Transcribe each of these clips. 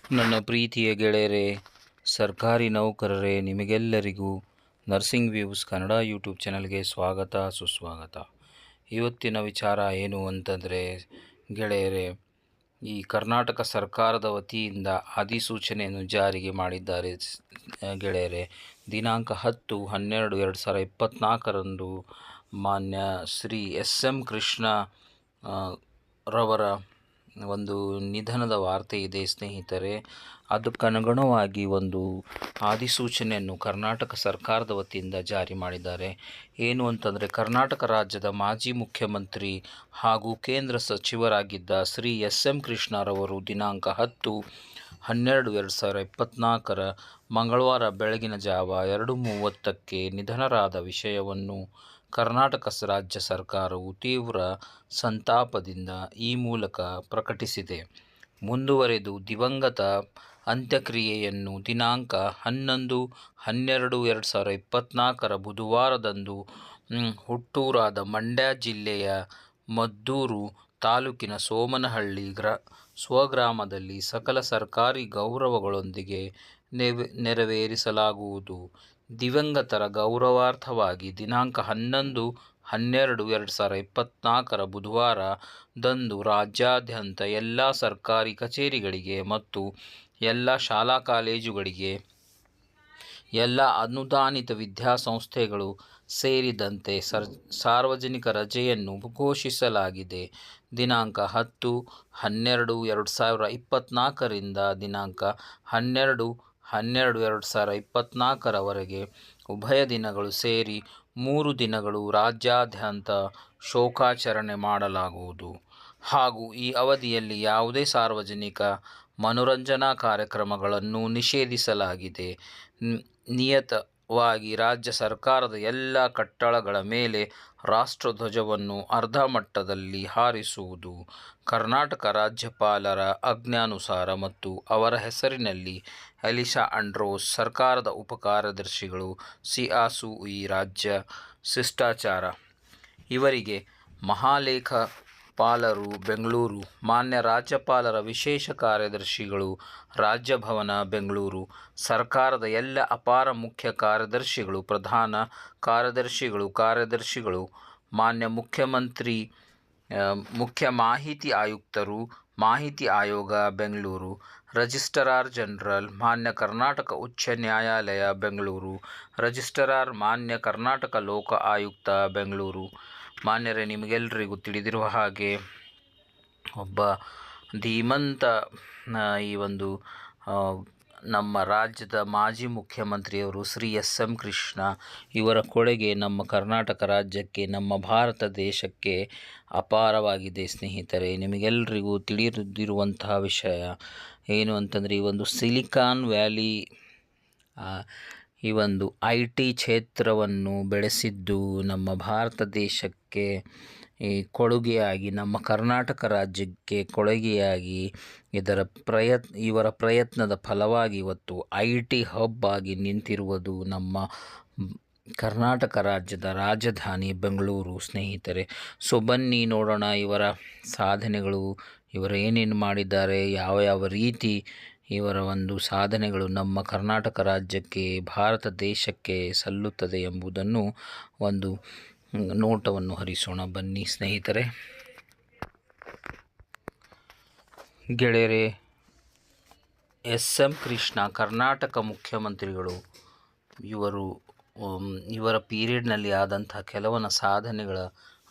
ನನ್ನ ಪ್ರೀತಿಯ ಗೆಳೆಯರೇ, ಸರ್ಕಾರಿ ನೌಕರರೇ, ನಿಮಗೆಲ್ಲರಿಗೂ ನರ್ಸಿಂಗ್ ವ್ಯೂಸ್ ಕನ್ನಡ ಯೂಟ್ಯೂಬ್ ಚಾನಲ್ಗೆ ಸ್ವಾಗತ ಸುಸ್ವಾಗತ. ಇವತ್ತಿನ ವಿಚಾರ ಏನು ಅಂತಂದರೆ ಗೆಳೆಯರೇ, ಈ ಕರ್ನಾಟಕ ಸರ್ಕಾರದ ವತಿಯಿಂದ ಅಧಿಸೂಚನೆಯನ್ನು ಜಾರಿಗೆ ಮಾಡಿದ್ದಾರೆ ಗೆಳೆಯರೇ. ದಿನಾಂಕ 10/12/2024 ಮಾನ್ಯ ಶ್ರೀ ಎಸ್.ಎಂ. ಕೃಷ್ಣ ರವರ ಒಂದು ನಿಧನದ ವಾರ್ತೆ ಇದೆ ಸ್ನೇಹಿತರೆ. ಅದಕ್ಕನುಗುಣವಾಗಿ ಒಂದು ಅಧಿಸೂಚನೆಯನ್ನು ಕರ್ನಾಟಕ ಸರ್ಕಾರದ ವತಿಯಿಂದ ಜಾರಿ ಮಾಡಿದ್ದಾರೆ. ಏನು ಅಂತಂದರೆ, ಕರ್ನಾಟಕ ರಾಜ್ಯದ ಮಾಜಿ ಮುಖ್ಯಮಂತ್ರಿ ಹಾಗೂ ಕೇಂದ್ರ ಸಚಿವರಾಗಿದ್ದ ಶ್ರೀ ಎಸ್.ಎಂ. ಕೃಷ್ಣರವರು ದಿನಾಂಕ 10/12/2024 ಮಂಗಳವಾರ ಬೆಳಗಿನ ಜಾವ 2:30ಕ್ಕೆ ನಿಧನರಾದ ವಿಷಯವನ್ನು ಕರ್ನಾಟಕ ರಾಜ್ಯ ಸರ್ಕಾರವು ತೀವ್ರ ಸಂತಾಪದಿಂದ ಈ ಮೂಲಕ ಪ್ರಕಟಿಸಿದೆ. ಮುಂದುವರೆದು ದಿವಂಗತ ಅಂತ್ಯಕ್ರಿಯೆಯನ್ನು ದಿನಾಂಕ 11/12/2024 ಬುಧವಾರದಂದು ಹುಟ್ಟೂರಾದ ಮಂಡ್ಯ ಜಿಲ್ಲೆಯ ಮದ್ದೂರು ತಾಲೂಕಿನ ಸೋಮನಹಳ್ಳಿ ಸ್ವಗ್ರಾಮದಲ್ಲಿ ಸಕಲ ಸರ್ಕಾರಿ ಗೌರವಗಳೊಂದಿಗೆ ನೆರವೇರಿಸಲಾಗುವುದು. ದಿವಂಗತರ ಗೌರವಾರ್ಥವಾಗಿ ದಿನಾಂಕ 11/12/2024 ಬುಧವಾರದಂದು ರಾಜ್ಯಾದ್ಯಂತ ಎಲ್ಲ ಸರ್ಕಾರಿ ಕಚೇರಿಗಳಿಗೆ ಮತ್ತು ಎಲ್ಲ ಶಾಲಾ ಕಾಲೇಜುಗಳಿಗೆ, ಎಲ್ಲ ಅನುದಾನಿತ ವಿದ್ಯಾಸಂಸ್ಥೆಗಳು ಸೇರಿದಂತೆ ಸಾರ್ವಜನಿಕ ರಜೆಯನ್ನು ಘೋಷಿಸಲಾಗಿದೆ. ದಿನಾಂಕ 10/12/2024 ರಿಂದ ದಿನಾಂಕ 12/12/2024 ರವರೆಗೆ ಉಭಯ ದಿನಗಳು ಸೇರಿ 3 ದಿನಗಳು ರಾಜ್ಯಾದ್ಯಂತ ಶೋಕಾಚರಣೆ ಮಾಡಲಾಗುವುದು ಹಾಗೂ ಈ ಅವಧಿಯಲ್ಲಿ ಯಾವುದೇ ಸಾರ್ವಜನಿಕ ಮನೋರಂಜನಾ ಕಾರ್ಯಕ್ರಮಗಳನ್ನು ನಿಷೇಧಿಸಲಾಗಿದೆ. ನಿಯತವಾಗಿ ರಾಜ್ಯ ಸರ್ಕಾರದ ಎಲ್ಲ ಕಟ್ಟಡಗಳ ಮೇಲೆ ರಾಷ್ಟ್ರಧ್ವಜವನ್ನು ಅರ್ಧ ಮಟ್ಟದಲ್ಲಿ ಹಾರಿಸುವುದು. ಕರ್ನಾಟಕ ರಾಜ್ಯಪಾಲರ ಆಜ್ಞಾನುಸಾರ ಮತ್ತು ಅವರ ಹೆಸರಿನಲ್ಲಿ ಎಲಿಶಾ ಆಂಡ್ರೋಸ್, ಸರ್ಕಾರದ ಉಪ ಕಾರ್ಯದರ್ಶಿಗಳು, ಸಿಆಸುಇ ರಾಜ್ಯ ಶಿಷ್ಟಾಚಾರ ಇವರಿಗೆ ಮಹಾಲೇಖಪಾಲರು, ಬೆಂಗಳೂರು, ಮಾನ್ಯ ರಾಜ್ಯಪಾಲರ ವಿಶೇಷ ಕಾರ್ಯದರ್ಶಿಗಳು, ರಾಜಭವನ, ಬೆಂಗಳೂರು, ಸರ್ಕಾರದ ಎಲ್ಲ ಅಪರ ಮುಖ್ಯ ಕಾರ್ಯದರ್ಶಿಗಳು, ಪ್ರಧಾನ ಕಾರ್ಯದರ್ಶಿಗಳು, ಮಾನ್ಯ ಮುಖ್ಯ ಮಾಹಿತಿ ಆಯುಕ್ತರು, ಮಾಹಿತಿ ಆಯೋಗ, ಬೆಂಗಳೂರು, ರಿಜಿಸ್ಟ್ರಾರ್ ಜನರಲ್, ಮಾನ್ಯ ಕರ್ನಾಟಕ ಉಚ್ಚ ನ್ಯಾಯಾಲಯ, ಬೆಂಗಳೂರು, ರಿಜಿಸ್ಟ್ರಾರ್, ಮಾನ್ಯ ಕರ್ನಾಟಕ ಲೋಕ ಆಯುಕ್ತ, ಬೆಂಗಳೂರು. ಮಾನ್ಯರೇ, ನಿಮಗೆಲ್ಲರಿಗೂ ತಿಳಿದಿರುವ ಹಾಗೆ ಒಬ್ಬ ಧೀಮಂತ ಈ ಒಂದು ನಮ್ಮ ರಾಜ್ಯದ ಮಾಜಿ ಮುಖ್ಯಮಂತ್ರಿಯವರು ಶ್ರೀ ಎಸ್.ಎಂ. ಕೃಷ್ಣ ಇವರ ಕೊಡುಗೆ ನಮ್ಮ ಕರ್ನಾಟಕ ರಾಜ್ಯಕ್ಕೆ, ನಮ್ಮ ಭಾರತ ದೇಶಕ್ಕೆ ಅಪಾರವಾಗಿದೆ ಸ್ನೇಹಿತರೆ. ನಿಮಗೆಲ್ಲರಿಗೂ ತಿಳಿದಿರುವಂತಹ ವಿಷಯ ಏನು ಅಂತಂದರೆ, ಈ ಒಂದು ಸಿಲಿಕಾನ್ ವ್ಯಾಲಿ, ಈ ಒಂದು IT ಕ್ಷೇತ್ರವನ್ನು ಬೆಳೆಸಿದ್ದು ನಮ್ಮ ಭಾರತ ದೇಶಕ್ಕೆ ಕೊಡುಗೆಯಾಗಿ, ನಮ್ಮ ಕರ್ನಾಟಕ ರಾಜ್ಯಕ್ಕೆ ಕೊಡುಗೆಯಾಗಿ ಇವರ ಪ್ರಯತ್ನದ ಫಲವಾಗಿ ಇವತ್ತು IT ಹಬ್ ಆಗಿ ನಿಂತಿರುವುದು ನಮ್ಮ ಕರ್ನಾಟಕ ರಾಜ್ಯದ ರಾಜಧಾನಿ ಬೆಂಗಳೂರು ಸ್ನೇಹಿತರೆ. ಸೊ ಬನ್ನಿ ನೋಡೋಣ ಇವರ ಸಾಧನೆಗಳು, ಇವರು ಏನೇನು ಮಾಡಿದ್ದಾರೆ, ಯಾವ ರೀತಿ ಇವರ ಒಂದು ಸಾಧನೆಗಳು ನಮ್ಮ ಕರ್ನಾಟಕ ರಾಜ್ಯಕ್ಕೆ, ಭಾರತ ದೇಶಕ್ಕೆ ಸಲ್ಲುತ್ತದೆ ಎಂಬುದನ್ನು ಒಂದು ನೋಟವನ್ನು ಹರಿಸೋಣ ಬನ್ನಿ ಸ್ನೇಹಿತರೆ. ಗೆಳೆಯರೇ, ಎಸ್.ಎಂ. ಕೃಷ್ಣ ಕರ್ನಾಟಕ ಮುಖ್ಯಮಂತ್ರಿಗಳು. ಇವರ ಪೀರಿಯಡ್ನಲ್ಲಿ ಆದಂಥ ಕೆಲವೊಂದು ಸಾಧನೆಗಳ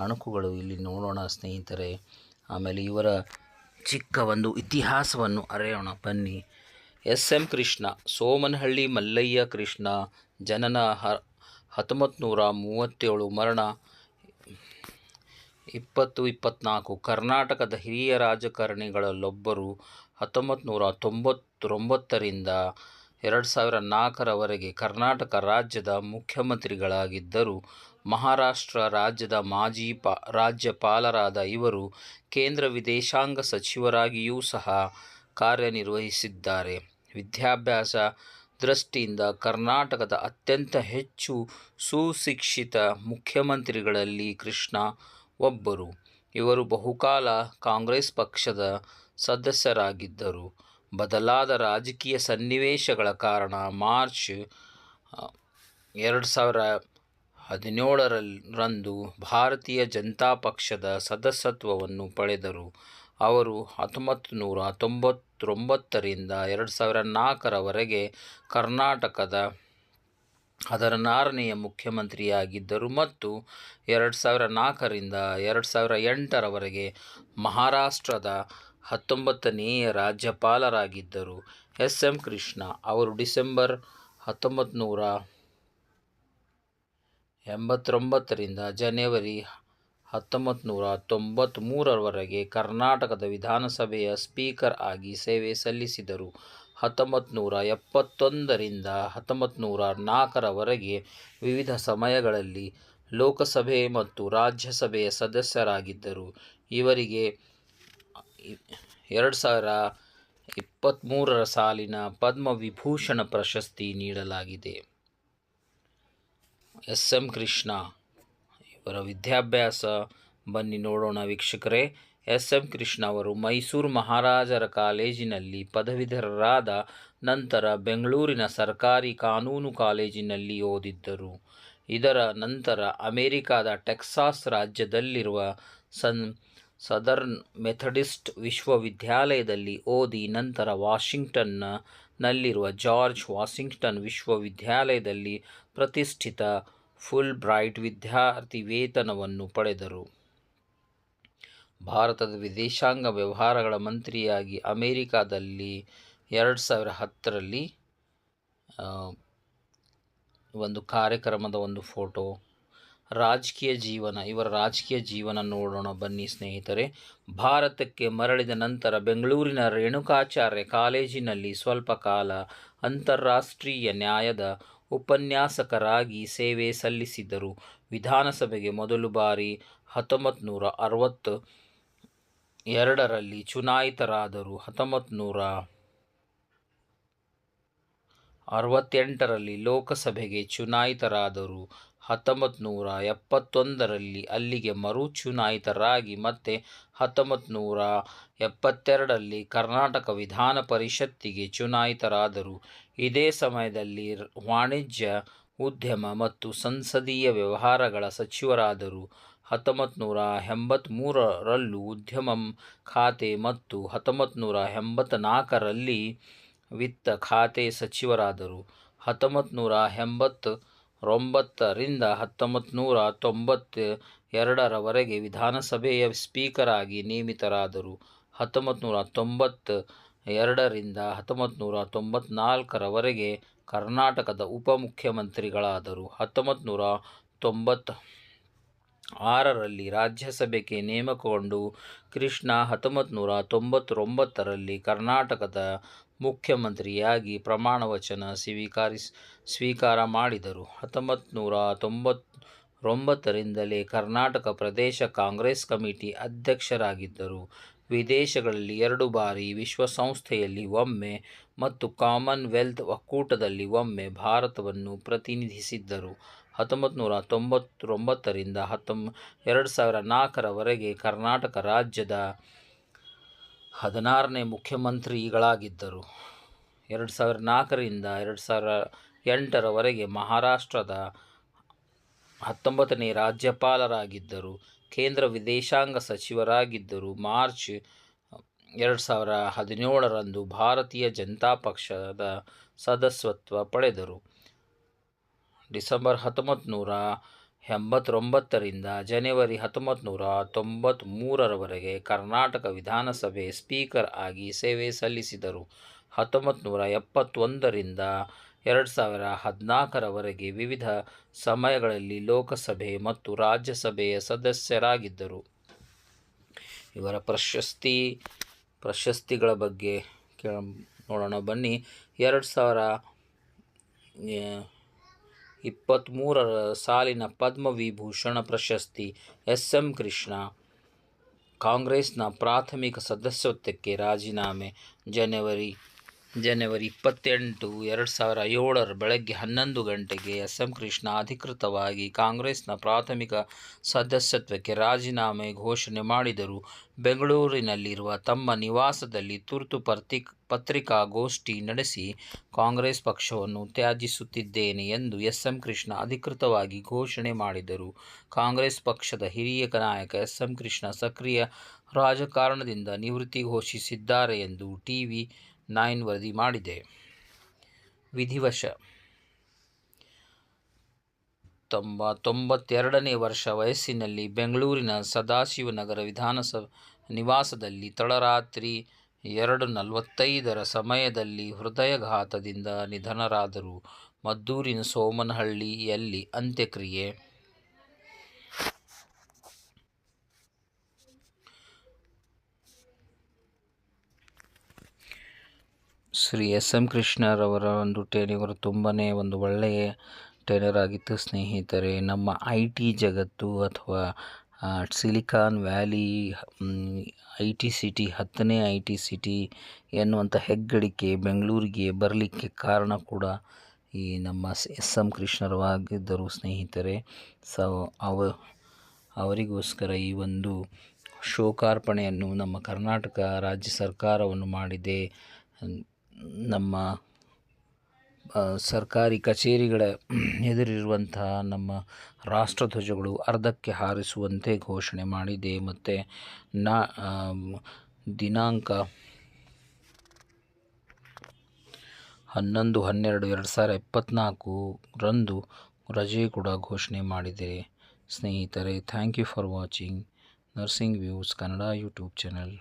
ಅಣುಕುಗಳು ಇಲ್ಲಿ ನೋಡೋಣ ಸ್ನೇಹಿತರೆ. ಆಮೇಲೆ ಇವರ ಚಿಕ್ಕ ಒಂದು ಇತಿಹಾಸವನ್ನು ಅರೆಯೋಣ ಬನ್ನಿ. ಎಸ್.ಎಂ. ಕೃಷ್ಣ, ಸೋಮನಹಳ್ಳಿ ಮಲ್ಲಯ್ಯ ಕೃಷ್ಣ, ಜನನ 1937, ಮರಣ 2024. ಕರ್ನಾಟಕದ ಹಿರಿಯ ರಾಜಕಾರಣಿಗಳಲ್ಲೊಬ್ಬರು. 1999 ರಿಂದ 2004 ರವರೆಗೆ ಕರ್ನಾಟಕ ರಾಜ್ಯದ ಮುಖ್ಯಮಂತ್ರಿಗಳಾಗಿದ್ದರು. ಮಹಾರಾಷ್ಟ್ರ ರಾಜ್ಯದ ಮಾಜಿ ರಾಜ್ಯಪಾಲರಾದ ಇವರು ಕೇಂದ್ರ ವಿದೇಶಾಂಗ ಸಚಿವರಾಗಿಯೂ ಸಹ ಕಾರ್ಯನಿರ್ವಹಿಸಿದ್ದಾರೆ. ವಿದ್ಯಾಭ್ಯಾಸ ದೃಷ್ಟಿಯಿಂದ ಕರ್ನಾಟಕದ ಅತ್ಯಂತ ಹೆಚ್ಚು ಸುಶಿಕ್ಷಿತ ಮುಖ್ಯಮಂತ್ರಿಗಳಲ್ಲಿ ಕೃಷ್ಣ ಒಬ್ಬರು. ಇವರು ಬಹುಕಾಲ ಕಾಂಗ್ರೆಸ್ ಪಕ್ಷದ ಸದಸ್ಯರಾಗಿದ್ದರು. ಬದಲಾದ ರಾಜಕೀಯ ಸನ್ನಿವೇಶಗಳ ಕಾರಣ ಮಾರ್ಚ್ 2017ರಂದು ಭಾರತೀಯ ಜನತಾ ಪಕ್ಷದ ಸದಸ್ಯತ್ವವನ್ನು ಪಡೆದರು. ಅವರು 1999ರಿಂದ 2004ರವರೆಗೆ ಕರ್ನಾಟಕದ 16ನೇ ಮುಖ್ಯಮಂತ್ರಿಯಾಗಿದ್ದರು ಮತ್ತು 2004ರಿಂದ 2008ರವರೆಗೆ ಮಹಾರಾಷ್ಟ್ರದ 19ನೇ ರಾಜ್ಯಪಾಲರಾಗಿದ್ದರು. ಎಸ್. ಎಂ. ಕೃಷ್ಣ ಅವರು ಡಿಸೆಂಬರ್ 1989ರಿಂದ ಜನವರಿ 1993ರವರೆಗೆ ಕರ್ನಾಟಕದ ವಿಧಾನಸಭೆಯ ಸ್ಪೀಕರ್ ಆಗಿ ಸೇವೆ ಸಲ್ಲಿಸಿದರು. 1971ರಿಂದ 1904ರವರೆಗೆ ವಿವಿಧ ಸಮಯಗಳಲ್ಲಿ ಲೋಕಸಭೆ ಮತ್ತು ರಾಜ್ಯಸಭೆಯ ಸದಸ್ಯರಾಗಿದ್ದರು. ಇವರಿಗೆ 2023 ಸಾಲಿನ ಪದ್ಮವಿಭೂಷಣ ಪ್ರಶಸ್ತಿ ನೀಡಲಾಗಿದೆ. ಎಸ್. ಎಂ. ಕೃಷ್ಣ ಇವರ ವಿದ್ಯಾಭ್ಯಾಸ ಬನ್ನಿ ನೋಡೋಣ ವೀಕ್ಷಕರೇ. ಎಸ್. ಎಂ. ಕೃಷ್ಣ ಅವರು ಮೈಸೂರು ಮಹಾರಾಜರ ಕಾಲೇಜಿನಲ್ಲಿ ಪದವೀಧರರಾದ ನಂತರ ಬೆಂಗಳೂರಿನ ಸರ್ಕಾರಿ ಕಾನೂನು ಕಾಲೇಜಿನಲ್ಲಿ ಓದಿದ್ದರು. ಇದರ ನಂತರ ಅಮೆರಿಕಾದ ಟೆಕ್ಸಾಸ್ ರಾಜ್ಯದಲ್ಲಿರುವ ಸದರ್ನ್ ಮೆಥಡಿಸ್ಟ್ ವಿಶ್ವವಿದ್ಯಾಲಯದಲ್ಲಿ ಓದಿ ನಂತರ ವಾಷಿಂಗ್ಟನ್ನಲ್ಲಿರುವ ಜಾರ್ಜ್ ವಾಷಿಂಗ್ಟನ್ ವಿಶ್ವವಿದ್ಯಾಲಯದಲ್ಲಿ ಪ್ರತಿಷ್ಠಿತ ಫುಲ್ ಬ್ರೈಟ್ ವಿದ್ಯಾರ್ಥಿ ವೇತನವನ್ನು ಪಡೆದರು. ಭಾರತದ ವಿದೇಶಾಂಗ ವ್ಯವಹಾರಗಳ ಮಂತ್ರಿಯಾಗಿ ಅಮೆರಿಕಾದಲ್ಲಿ 2010ರಲ್ಲಿ ಒಂದು ಕಾರ್ಯಕ್ರಮದ ಒಂದು ಫೋಟೋ. ರಾಜಕೀಯ ಜೀವನ, ಇವರ ರಾಜಕೀಯ ಜೀವನ ನೋಡೋಣ ಬನ್ನಿ ಸ್ನೇಹಿತರೆ. ಭಾರತಕ್ಕೆ ಮರಳಿದ ನಂತರ ಬೆಂಗಳೂರಿನ ರೇಣುಕಾಚಾರ್ಯ ಕಾಲೇಜಿನಲ್ಲಿ ಸ್ವಲ್ಪ ಕಾಲ ಅಂತಾರಾಷ್ಟ್ರೀಯ ನ್ಯಾಯದ ಉಪನ್ಯಾಸಕರಾಗಿ ಸೇವೆ ಸಲ್ಲಿಸಿದರು. ವಿಧಾನಸಭೆಗೆ ಮೊದಲ ಬಾರಿ 1962ರಲ್ಲಿ ಚುನಾಯಿತರಾದರು. 1968ರಲ್ಲಿ ಲೋಕಸಭೆಗೆ ಚುನಾಯಿತರಾದರು. 1971ರಲ್ಲಿ ಅಲ್ಲಿಗೆ ಮರು ಚುನಾಯಿತರಾಗಿ ಮತ್ತೆ 1972ರಲ್ಲಿ ಕರ್ನಾಟಕ ವಿಧಾನ ಪರಿಷತ್ತಿಗೆ ಚುನಾಯಿತರಾದರು. ಇದೇ ಸಮಯದಲ್ಲಿ ವಾಣಿಜ್ಯ, ಉದ್ಯಮ ಮತ್ತು ಸಂಸದೀಯ ವ್ಯವಹಾರಗಳ ಸಚಿವರಾದರು. 1983ರಲ್ಲೂ ಉದ್ಯಮ ಖಾತೆ ಮತ್ತು 1984ರಲ್ಲಿ ವಿತ್ತ ಖಾತೆ ಸಚಿವರಾದರು. 1989ರಿಂದ 1992ರವರೆಗೆ ವಿಧಾನಸಭೆಯ ಸ್ಪೀಕರ್ ಆಗಿ ನೇಮಿತರಾದರು. 1992ರಿಂದ 1994ರವರೆಗೆ ಕರ್ನಾಟಕದ ಉಪಮುಖ್ಯಮಂತ್ರಿಗಳಾದರು. 1996ರಲ್ಲಿ ರಾಜ್ಯಸಭೆಗೆ ನೇಮಕಗೊಂಡು ಕೃಷ್ಣ 1999ರಲ್ಲಿ ಕರ್ನಾಟಕದ ಮುಖ್ಯಮಂತ್ರಿಯಾಗಿ ಪ್ರಮಾಣವಚನ ಸ್ವೀಕಾರ ಮಾಡಿದರು. 1999ರಿಂದಲೇ ಕರ್ನಾಟಕ ಪ್ರದೇಶ ಕಾಂಗ್ರೆಸ್ ಕಮಿಟಿ ಅಧ್ಯಕ್ಷರಾಗಿದ್ದರು. ವಿದೇಶಗಳಲ್ಲಿ 2 ಬಾರಿ, ವಿಶ್ವಸಂಸ್ಥೆಯಲ್ಲಿ ಒಮ್ಮೆ ಮತ್ತು ಕಾಮನ್ವೆಲ್ತ್ ಒಕ್ಕೂಟದಲ್ಲಿ ಒಮ್ಮೆ ಭಾರತವನ್ನು ಪ್ರತಿನಿಧಿಸಿದ್ದರು. 1999ರಿಂದ 2004ರವರೆಗೆ ಕರ್ನಾಟಕ ರಾಜ್ಯದ 16ನೇ ಮುಖ್ಯಮಂತ್ರಿಗಳಾಗಿದ್ದರು. 2004ರಿಂದ 2008ರವರೆಗೆ ಮಹಾರಾಷ್ಟ್ರದ 19ನೇ ರಾಜ್ಯಪಾಲರಾಗಿದ್ದರು. ಕೇಂದ್ರ ವಿದೇಶಾಂಗ ಸಚಿವರಾಗಿದ್ದರು. ಮಾರ್ಚ್ 2017ರಂದು ಭಾರತೀಯ ಜನತಾ ಪಕ್ಷದ ಸದಸ್ಯತ್ವ ಪಡೆದರು. ಡಿಸೆಂಬರ್ 1989ರಿಂದ ಜನವರಿ 1993ರವರೆಗೆ ಕರ್ನಾಟಕ ವಿಧಾನಸಭೆ ಸ್ಪೀಕರ್ ಆಗಿ ಸೇವೆ ಸಲ್ಲಿಸಿದರು. 1971ರಿಂದ 2014ರವರೆಗೆ ವಿವಿಧ ಸಮಯಗಳಲ್ಲಿ ಲೋಕಸಭೆ ಮತ್ತು ರಾಜ್ಯಸಭೆಯ ಸದಸ್ಯರಾಗಿದ್ದರು. ಇವರ ಪ್ರಶಸ್ತಿಗಳ ಬಗ್ಗೆ ನೋಡೋಣ ಬನ್ನಿ. 2023 ಸಾಲಿನ ಪದ್ಮವಿಭೂಷಣ ಪ್ರಶಸ್ತಿ. ಎಸ್. ಎಂ. ಕೃಷ್ಣ ಕಾಂಗ್ರೆಸ್ನ ಪ್ರಾಥಮಿಕ ಸದಸ್ಯತ್ವಕ್ಕೆ ರಾಜೀನಾಮೆ. ಜನವರಿ ಜನವರಿ 28, 2007 ಬೆಳಗ್ಗೆ 11 ಗಂಟೆಗೆ ಎಂ ಕೃಷ್ಣ ಅಧಿಕೃತವಾಗಿ ಕಾಂಗ್ರೆಸ್ನ ಪ್ರಾಥಮಿಕ ಸದಸ್ಯತ್ವಕ್ಕೆ ರಾಜೀನಾಮೆ ಘೋಷಣೆ ಮಾಡಿದರು. ಬೆಂಗಳೂರಿನಲ್ಲಿರುವ ತಮ್ಮ ನಿವಾಸದಲ್ಲಿ ತುರ್ತು ಪತ್ರಿಕಾಗೋಷ್ಠಿ ನಡೆಸಿ ಕಾಂಗ್ರೆಸ್ ಪಕ್ಷವನ್ನು ತ್ಯಜಿಸುತ್ತಿದ್ದೇನೆ ಎಂದು ಎಂ ಕೃಷ್ಣ ಅಧಿಕೃತವಾಗಿ ಘೋಷಣೆ ಮಾಡಿದರು. ಕಾಂಗ್ರೆಸ್ ಪಕ್ಷದ ಹಿರಿಯ ನಾಯಕ ಎಂ ಕೃಷ್ಣ ಸಕ್ರಿಯ ರಾಜಕಾರಣದಿಂದ ನಿವೃತ್ತಿ ಘೋಷಿಸಿದ್ದಾರೆ ಎಂದು ಟಿವಿ 9 ವರದಿ ಮಾಡಿದೆ. ವಿಧಿವಶ 92ನೇ ವರ್ಷ ವಯಸ್ಸಿನಲ್ಲಿ ಬೆಂಗಳೂರಿನ ಸದಾಶಿವನಗರ ನಿವಾಸದಲ್ಲಿ ತಡರಾತ್ರಿ 2:45 ಸಮಯದಲ್ಲಿ ಹೃದಯಾಘಾತದಿಂದ ನಿಧನರಾದರು. ಮದ್ದೂರಿನ ಸೋಮನಹಳ್ಳಿಯಲ್ಲಿ ಅಂತ್ಯಕ್ರಿಯೆ. ಶ್ರೀ ಎಂ ಕೃಷ್ಣರವರ ಒಂದು ಟೆನ್ಯೂರ್ ತುಂಬಾ ಒಂದು ಒಳ್ಳೆಯ ಟೆನ್ಯೂರ್ ಆಗಿತ್ತು ಸ್ನೇಹಿತರೆ. ನಮ್ಮ IT ಜಗತ್ತು ಅಥವಾ ಸಿಲಿಕಾನ್ ವ್ಯಾಲಿ IT ಸಿಟಿ 10ನೇ IT ಸಿಟಿ ಎನ್ನುವಂಥ ಹೆಗ್ಗಳಿಕೆ ಬೆಂಗಳೂರಿಗೆ ಬರಲಿಕ್ಕೆ ಕಾರಣ ಕೂಡ ಈ ನಮ್ಮ ಎಂ ಕೃಷ್ಣರವಾಗಿದ್ದರು ಸ್ನೇಹಿತರೆ. ಸೊ ಅವರಿಗೋಸ್ಕರ ಈ ಒಂದು ಶೋಕಾರ್ಪಣೆಯನ್ನು ನಮ್ಮ ಕರ್ನಾಟಕ ರಾಜ್ಯ ಸರ್ಕಾರವನ್ನು ಮಾಡಿದೆ. ನಮ್ಮ ಸರ್ಕಾರಿ ಕಚೇರಿಗಳ ಎದುರಿರುವಂತಹ ನಮ್ಮ ರಾಷ್ಟ್ರಧ್ವಜಗಳು ಅರ್ಧಕ್ಕೆ ಹಾರಿಸುವಂತೆ ಘೋಷಣೆ ಮಾಡಿದೆ. ಮತ್ತು ದಿನಾಂಕ 11/12/2024 ರಂದು ರಜೆ ಕೂಡ ಘೋಷಣೆ ಮಾಡಿದೆ ಸ್ನೇಹಿತರೆ. Thank you for watching nursing views Kannada YouTube channel.